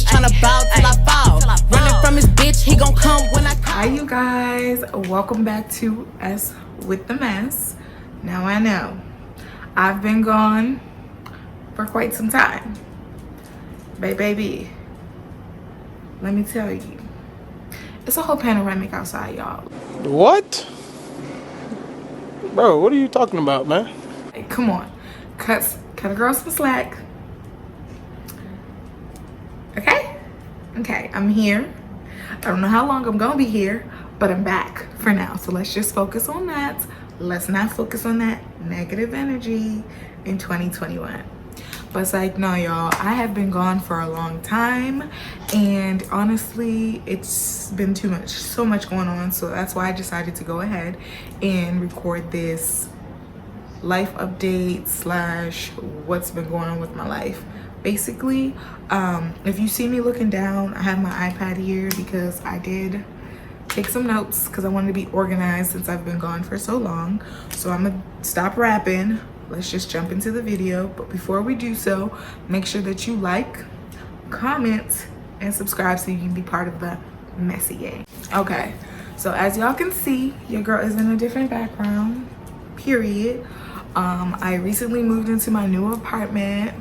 tryna bow till I fall. Running from his bitch, he gon' come when I come. Hi you guys, welcome back to Us with the Mess. Now I know I've been gone for quite some time, but baby, let me tell you, it's a whole panoramic outside, y'all. What? Bro, what are you talking about, man? Hey, come on, cut a girl some slack. Okay, I'm here. I don't know how long I'm gonna be here, but I'm back for now. So let's just focus on that. Let's not focus on that negative energy in 2021. But it's like, no, y'all, I have been gone for a long time, and honestly, it's been too much, so much going on. So that's why I decided to go ahead and record this life update slash what's been going on with my life. Basically, if you see me looking down, I have my iPad here because I did take some notes because I wanted to be organized since I've been gone for so long. So I'm gonna stop rapping. Let's just jump into the video. But before we do so, make sure that you like, comment, and subscribe so you can be part of the messy gang. Okay, so as y'all can see, your girl is in a different background, period. I recently moved into my new apartment,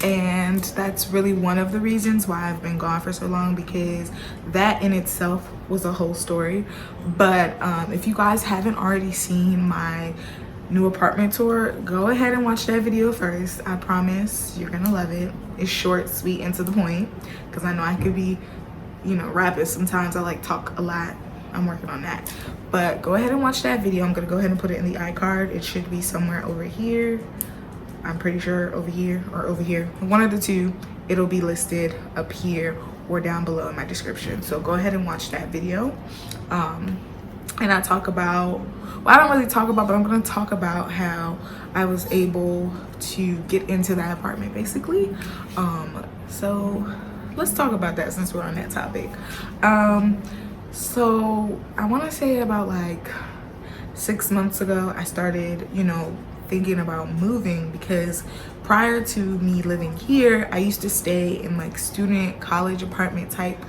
and that's really one of the reasons why I've been gone for so long, because that in itself was a whole story. But if you guys haven't already seen my new apartment tour, go ahead and watch that video first. I promise you're gonna love it. It's short, sweet, and to the point, because I know I could be, you know, rapid sometimes. I like talk a lot. I'm working on that. But go ahead and watch that video. I'm gonna go ahead and put it in the iCard. It should be somewhere over here. I'm pretty sure over here or over here. One of the two. It'll be listed up here or down below in my description. So go ahead and watch that video. And I talk about, well, I don't really talk about, but I'm gonna talk about how I was able to get into that apartment basically. So let's talk about that since we're on that topic. So I want to say about like 6 months ago, I started, you know, thinking about moving, because prior to me living here, I used to stay in like student college apartment type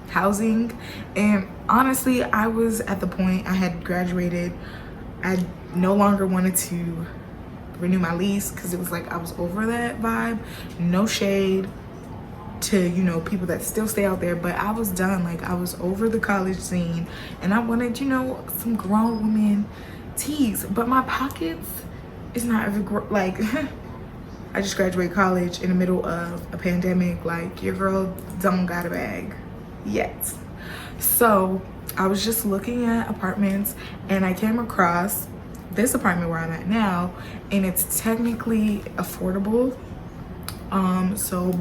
housing. And honestly, I was at the point, I had graduated. I no longer wanted to renew my lease because it was like I was over that vibe. No shade to, you know, people that still stay out there, but I was done. Like, I was over the college scene, and I wanted, you know, some grown woman teas. But my pockets is not ever like I just graduated college in the middle of a pandemic. Like, your girl don't got a bag yet. So I was just looking at apartments, and I came across this apartment where I'm at now, and it's technically affordable.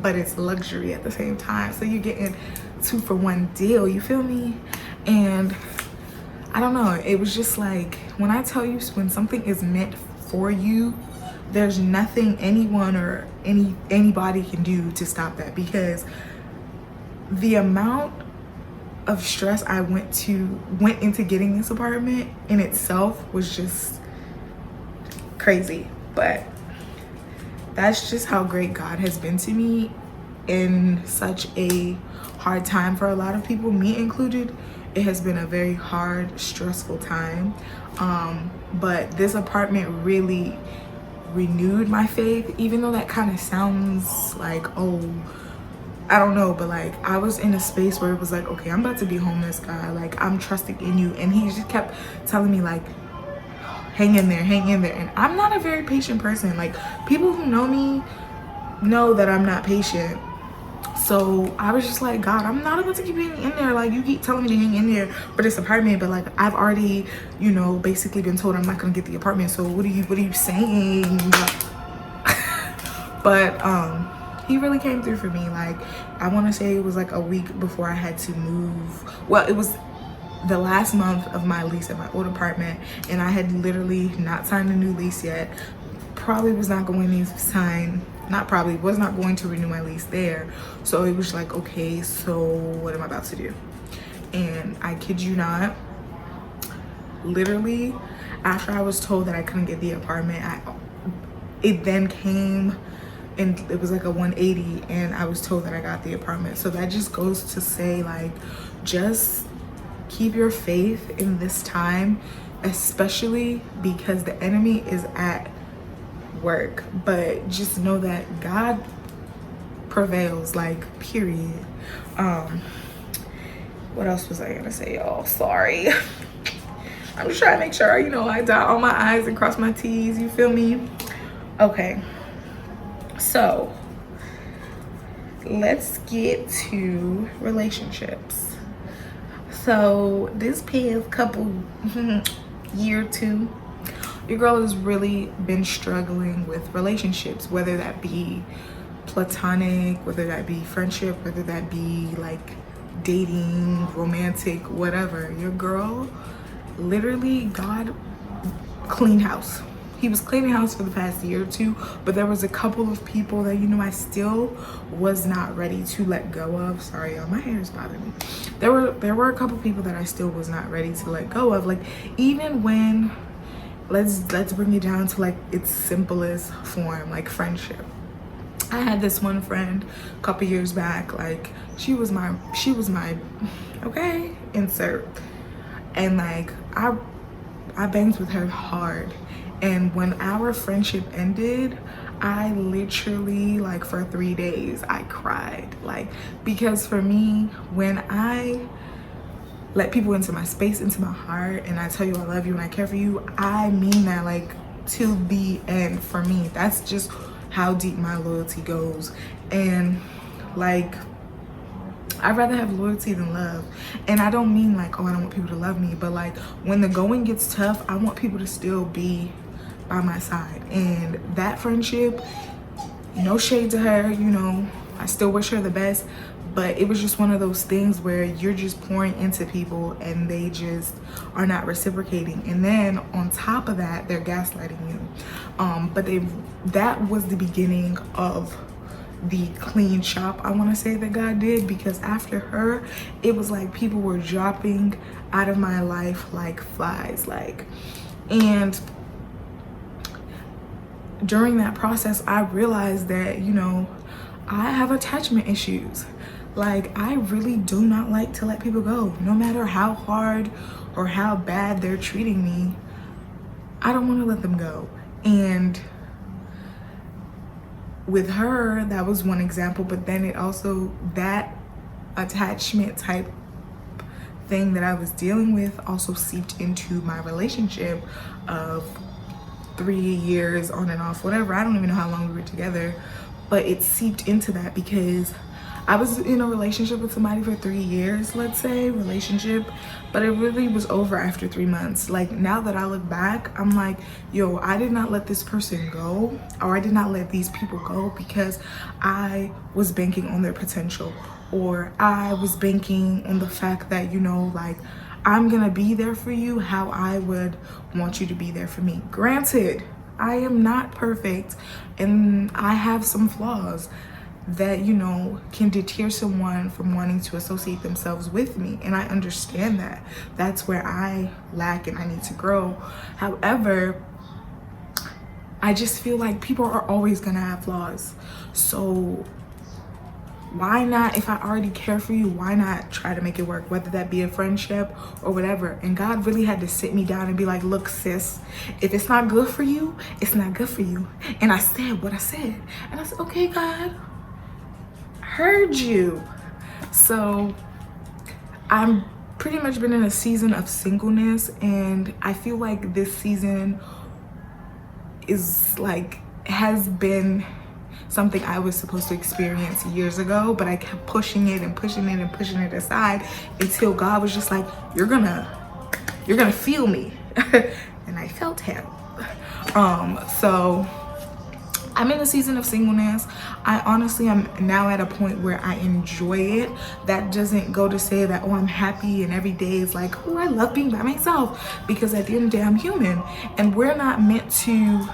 But it's luxury at the same time. So you're getting 2-for-1 deal, you feel me? And I don't know, it was just like, when I tell you, when something is meant for you, there's nothing anyone or anybody can do to stop that. Because the amount of stress I went into getting this apartment in itself was just crazy. But that's just how great God has been to me in such a hard time for a lot of people, me included. It has been a very hard, stressful time. But this apartment really renewed my faith, even though that kind of sounds like, oh, I don't know, but like, I was in a space where it was like, okay, I'm about to be homeless, God. Like, I'm trusting in you. And he just kept telling me, like, hang in there, hang in there. And I'm not a very patient person. Like, people who know me know that I'm not patient. So I was just like, God, I'm not about to keep hanging in there. Like, you keep telling me to hang in there for this apartment, but like, I've already, you know, basically been told I'm not gonna get the apartment. So what are you saying? But he really came through for me. Like, I want to say it was like a week before I had to move. Well, it was the last month of my lease at my old apartment, and I had literally not signed a new lease yet. Probably was not going to sign, was not going to renew my lease there. So it was like, okay, so what am I about to do? And I kid you not, literally after I was told that I couldn't get the apartment, it then came and it was like a 180, and I was told that I got the apartment. So that just goes to say, like, just keep your faith in this time, especially because the enemy is at work. But just know that God prevails, like, period. What else was I gonna say, y'all? Sorry. I'm just trying to make sure, you know, I dot all my I's and cross my T's, you feel me? Okay, so let's get to relationships. So this past couple year or two, your girl has really been struggling with relationships, whether that be platonic, whether that be friendship, whether that be like dating, romantic, whatever. Your girl, literally, God cleaned house. He was cleaning house for the past year or two, but there was a couple of people that, you know, I still was not ready to let go of. Sorry, y'all, my hair is bothering me. There were a couple people that I still was not ready to let go of. Like, even when, let's bring it down to like its simplest form, like friendship. I had this one friend a couple years back, like she was my okay, insert. And like I banged with her hard. And when our friendship ended, I literally, like, for 3 days I cried. Like, because for me, when I let people into my space, into my heart, and I tell you I love you and I care for you, I mean that, like, till the end. For me, that's just how deep my loyalty goes. And like, I'd rather have loyalty than love. And I don't mean like, oh, I don't want people to love me, but like, when the going gets tough, I want people to still be by my side. And that friendship, no shade to her, you know, I still wish her the best, but it was just one of those things where you're just pouring into people and they just are not reciprocating. And then on top of that, they're gaslighting you. But that was the beginning of the clean shop, I want to say, that God did, because after her, it was like people were dropping out of my life like flies. Like, and during that process, I realized that, you know, I have attachment issues. Like, I really do not like to let people go, no matter how hard or how bad they're treating me. I don't want to let them go. And with her, that was one example, but then it also, that attachment type thing that I was dealing with also seeped into my relationship of 3 years on and off, whatever. I don't even know how long we were together, but it seeped into that because I was in a relationship with somebody for 3 years, let's say, but it really was over after 3 months. Like, now that I look back, I'm like, yo, I did not let this person go, or I did not let these people go because I was banking on their potential, or I was banking on the fact that, you know, like, I'm gonna be there for you how I would want you to be there for me. Granted, I am not perfect and I have some flaws that, you know, can deter someone from wanting to associate themselves with me. And I understand that. That's where I lack and I need to grow. However, I just feel like people are always gonna have flaws. So why not, if I already care for you, why not try to make it work, whether that be a friendship or whatever? And God really had to sit me down and be like, look, sis, if it's not good for you, it's not good for you. And I said what I said. And I said, okay, God, heard you. So I'm pretty much been in a season of singleness, and I feel like this season is like, has been something I was supposed to experience years ago, but I kept pushing it and pushing it and pushing it aside until God was just like, you're gonna feel me. And I felt him. So I'm in a season of singleness. I honestly am now at a point where I enjoy it. That doesn't go to say that, oh, I'm happy and every day is like, oh, I love being by myself, because at the end of the day, I'm human and we're not meant to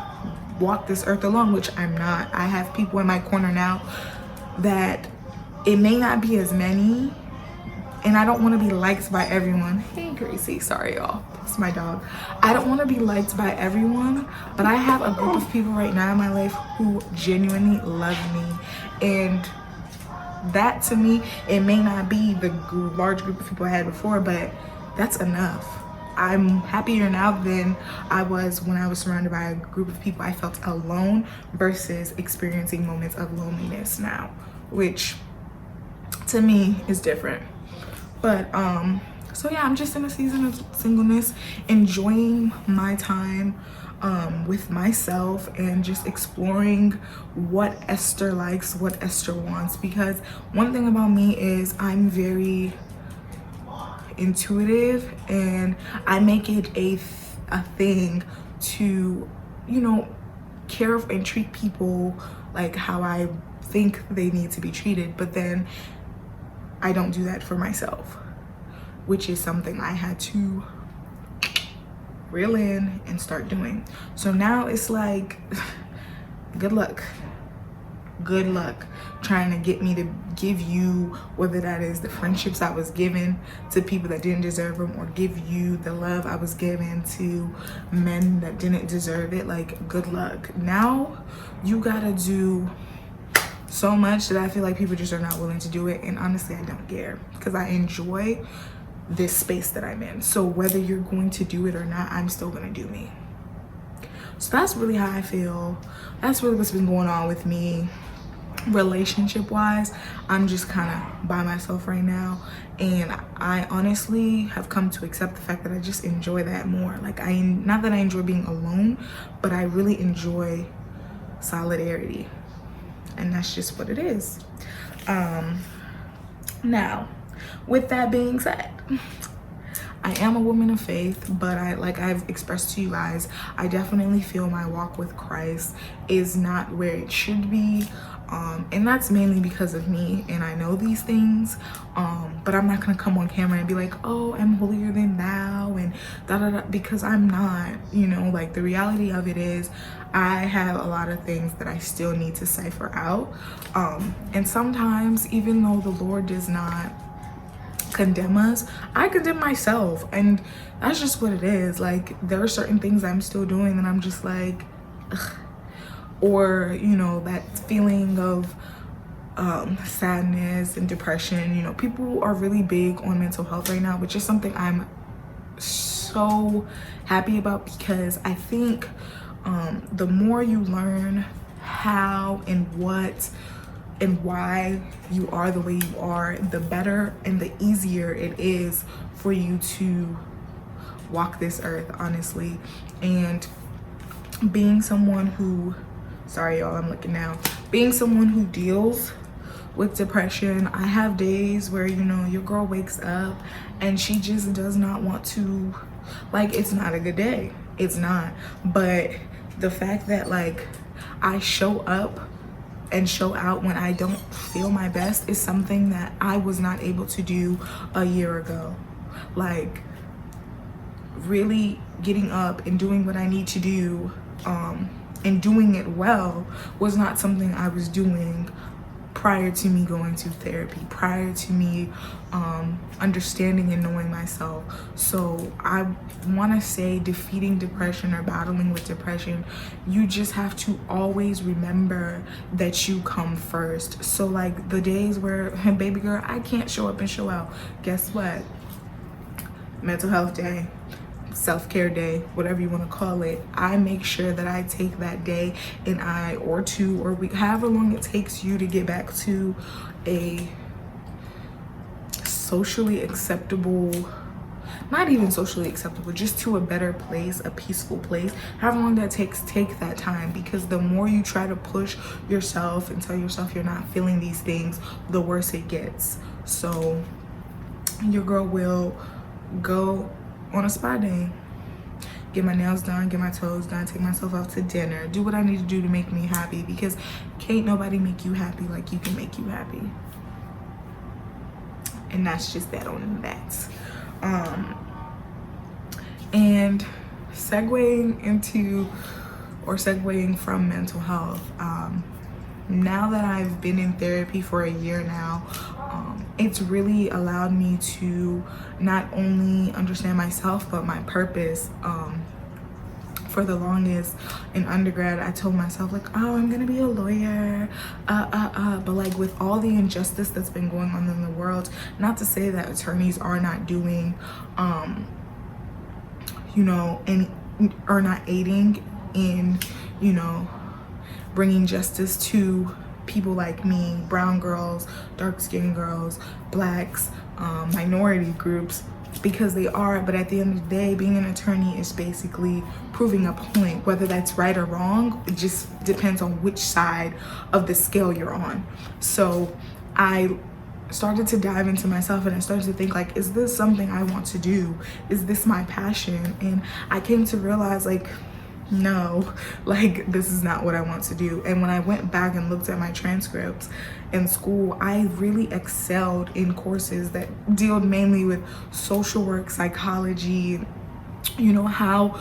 walk this earth alone, which I'm not. I have people in my corner now that it may not be as many, and I don't want to be liked by everyone. Hey, Gracie, sorry, y'all. It's my dog. I don't want to be liked by everyone, but I have a group of people right now in my life who genuinely love me. And that to me, it may not be the large group of people I had before, but that's enough. I'm happier now than I was when I was surrounded by a group of people I felt alone versus experiencing moments of loneliness now, which to me is different. But so yeah, I'm just in a season of singleness, enjoying my time with myself and just exploring what Esther likes, what Esther wants. Because one thing about me is I'm very intuitive, and I make it a thing to, you know, care and treat people like how I think they need to be treated, but then I don't do that for myself, which is something I had to reel in and start doing. So now it's like, good luck trying to get me to give you, whether that is the friendships I was given to people that didn't deserve them, or give you the love I was given to men that didn't deserve it. Like, good luck. Now you gotta do so much that I feel like people just are not willing to do it. And honestly, I don't care, because I enjoy this space that I'm in. So whether you're going to do it or not, I'm still gonna do me. So that's really how I feel. That's really what's been going on with me relationship wise. I'm just kind of by myself right now, and I honestly have come to accept the fact that I just enjoy that more. Like, not that I enjoy being alone, but I really enjoy solidarity, and that's just what it is. Now, with that being said, I am a woman of faith, but like I've expressed to you guys, I definitely feel my walk with Christ is not where it should be. And that's mainly because of me, and I know these things, but I'm not gonna come on camera and be like, oh, I'm holier than thou and da da da, because I'm not. You know, like, the reality of it is I have a lot of things that I still need to cipher out, and sometimes, even though the Lord does not condemn us, I condemn myself, and that's just what it is. Like, there are certain things I'm still doing that I'm just like, ugh. Or, you know, that feeling of sadness and depression. You know, people are really big on mental health right now, which is something I'm so happy about, because I think the more you learn how and what and why you are the way you are, the better and the easier it is for you to walk this earth, honestly. And being someone who, sorry y'all, I'm looking now, being someone who deals with depression, I have days where, you know, your girl wakes up and she just does not want to, like, it's not a good day, it's not. But the fact that, like, I show up and show out when I don't feel my best is something that I was not able to do a year ago. Like, really getting up and doing what I need to do, and doing it well, was not something I was doing prior to me going to therapy, prior to me understanding and knowing myself. So I want to say, defeating depression or battling with depression, you just have to always remember that you come first. So, like, the days where, baby girl, I can't show up and show out, guess what? Mental health day, self-care day, whatever you want to call it, I make sure that I take that day and or 2 or week, however long it takes you to get back to a socially acceptable, not even socially acceptable, just to a better place, a peaceful place, however long that takes, take that time. Because the more you try to push yourself and tell yourself you're not feeling these things, the worse it gets. So your girl will go on a spa day, get my nails done, get my toes done, take myself out to dinner, do what I need to do to make me happy, because can't nobody make you happy like you can make you happy. And that's just that on that. And segueing from mental health, now that I've been in therapy for a year now, it's really allowed me to not only understand myself but my purpose. For the longest in undergrad, I told myself like, oh, I'm gonna be a lawyer, but like with all the injustice that's been going on in the world, not to say that attorneys are not doing, you know, and are not aiding in, you know, bringing justice to people like me, brown girls, dark-skinned girls, blacks, minority groups, because they are. But at the end of the day, being an attorney is basically proving a point. Whether that's right or wrong, it just depends on which side of the scale you're on. So I started to dive into myself and I started to think like, is this something I want to do? Is this my passion? And I came to realize like, no, like this is not what I want to do. And when I went back and looked at my transcripts in school, I really excelled in courses that deal mainly with social work, psychology, you know, how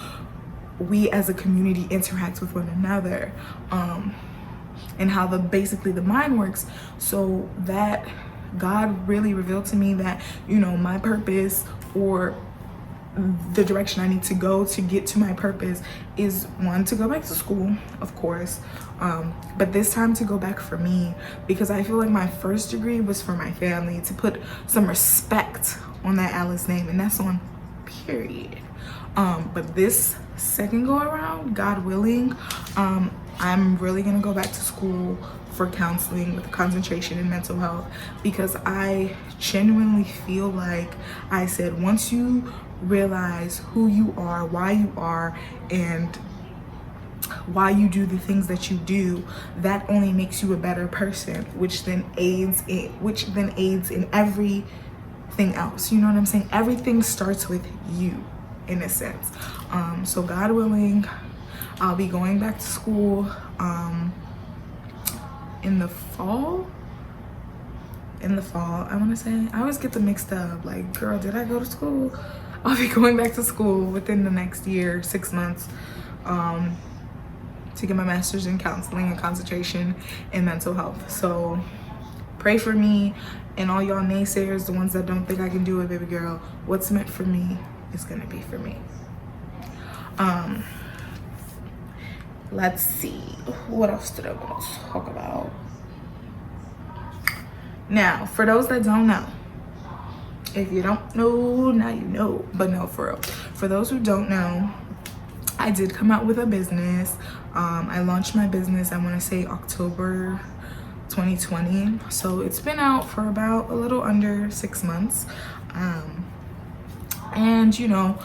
we as a community interact with one another, and how basically the mind works. So that God really revealed to me that, you know, my purpose, or the direction I need to go to get to my purpose, is one, to go back to school, of course, but this time to go back for me, because I feel like my first degree was for my family, to put some respect on that Alice name, and that's on period. But this second go around, God willing, I'm really gonna go back to school for counseling with concentration in mental health, because I genuinely feel like, I said, once you realize who you are, and why you do the things that you do, that only makes you a better person, which then aids in everything else. You know what I'm saying? Everything starts with you, in a sense. So God willing, I'll be going back to school in the fall, I want to say. I always get them mixed up, like, girl, did I go to school? I'll be going back to school within the next year, 6 months, to get my master's in counseling and concentration in mental health. So pray for me, and all y'all naysayers, the ones that don't think I can do it, baby girl, what's meant for me is gonna be for me. Let's see, what else did I want to talk about? Now, for those that don't know, if you don't know, now you know. But no, for real, for those who don't know, I did come out with a business. I launched my business, I want to say October 2020. So it's been out for about a little under 6 months. And you know,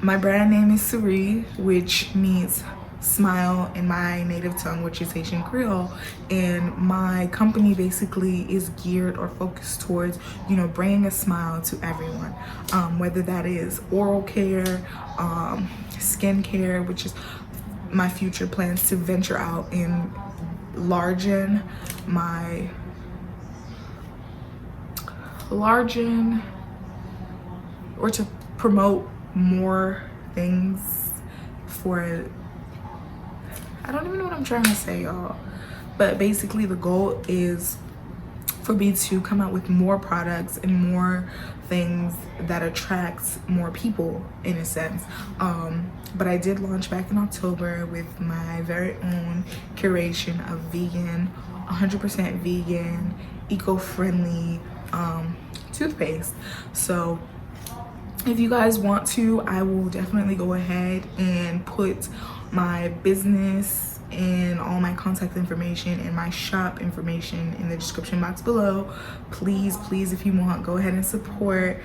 my brand name is Suri, which means smile in my native tongue, which is Haitian Creole. And my company basically is geared or focused towards, you know, bringing a smile to everyone, whether that is oral care, skin care, which is my future plans to venture out and largen or to promote more things for, I don't even know what I'm trying to say, y'all. But basically the goal is for me to come out with more products and more things that attracts more people, in a sense. But I did launch back in October with my very own curation of vegan, 100% vegan, eco-friendly toothpaste. So if you guys want to, I will definitely go ahead and put my business and all my contact information and my shop information in the description box below. Please, if you want, go ahead and support.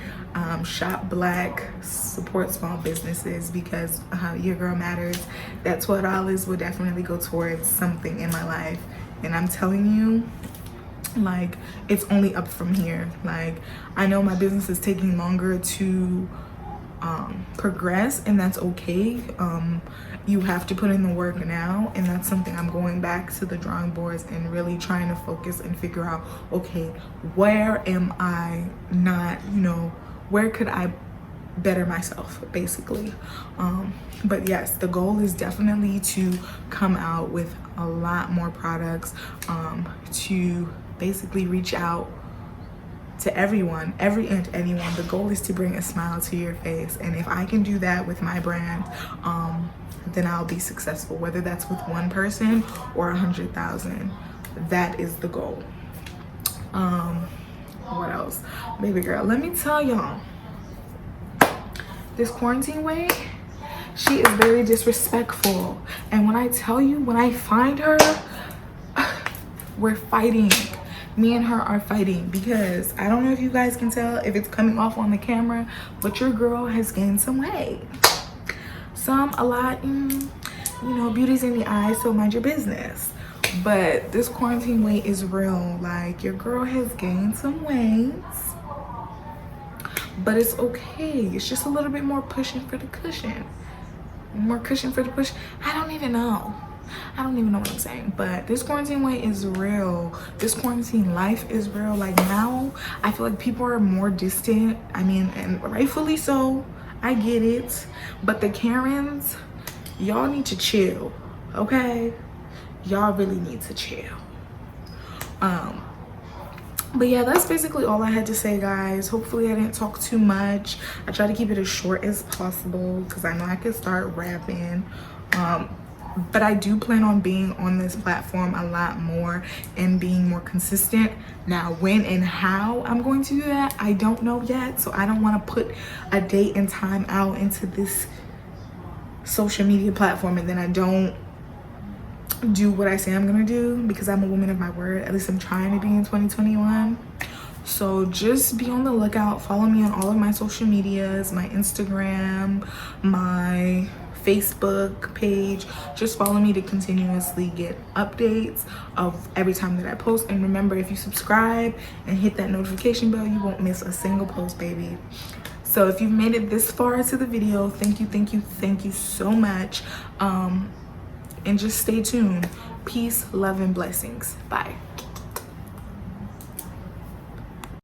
Shop black, support small businesses, because your girl matters. That $12 will definitely go towards something in my life, and I'm telling you, like, it's only up from here. Like, I know my business is taking longer to progress, and that's okay. You have to put in the work now, and that's something I'm going back to the drawing boards and really trying to focus and figure out, okay, where am I not, you know, where could I better myself, basically. But yes, the goal is definitely to come out with a lot more products, to basically reach out to everyone, every and anyone, the goal is to bring a smile to your face. And if I can do that with my brand, then I'll be successful, whether that's with one person or 100,000. That is the goal. What else? Baby girl, let me tell y'all, this quarantine weight, she is very disrespectful. And when I tell you, when I find her, we're fighting. Me and her are fighting, because I don't know if you guys can tell if it's coming off on the camera, but your girl has gained some weight. Some, a lot, you know, beauty's in the eye, so mind your business. But this quarantine weight is real. Like, your girl has gained some weight, but it's okay. It's just a little bit more pushing for the cushion. More cushion for the push. I don't even know what I'm saying. But this quarantine weight is real. This quarantine life is real. Like, now I feel like people are more distant. I mean, and rightfully so. I get it. But the Karens, y'all need to chill, okay? Y'all really need to chill. But yeah, that's basically all I had to say, guys. Hopefully I didn't talk too much. I try to keep it as short as possible, because I know I could start rapping. But I do plan on being on this platform a lot more and being more consistent. Now, when and how I'm going to do that, I don't know yet. So I don't want to put a date and time out into this social media platform and then I don't do what I say I'm gonna do, because I'm a woman of my word. At least I'm trying to be in 2021. So just be on the lookout. Follow me on all of my social medias, my Instagram, my Facebook page. Just follow me to continuously get updates of every time that I post. And remember, if you subscribe and hit that notification bell, you won't miss a single post, baby. So if you've made it this far into the video, thank you so much. And just stay tuned. Peace, love, and blessings. Bye.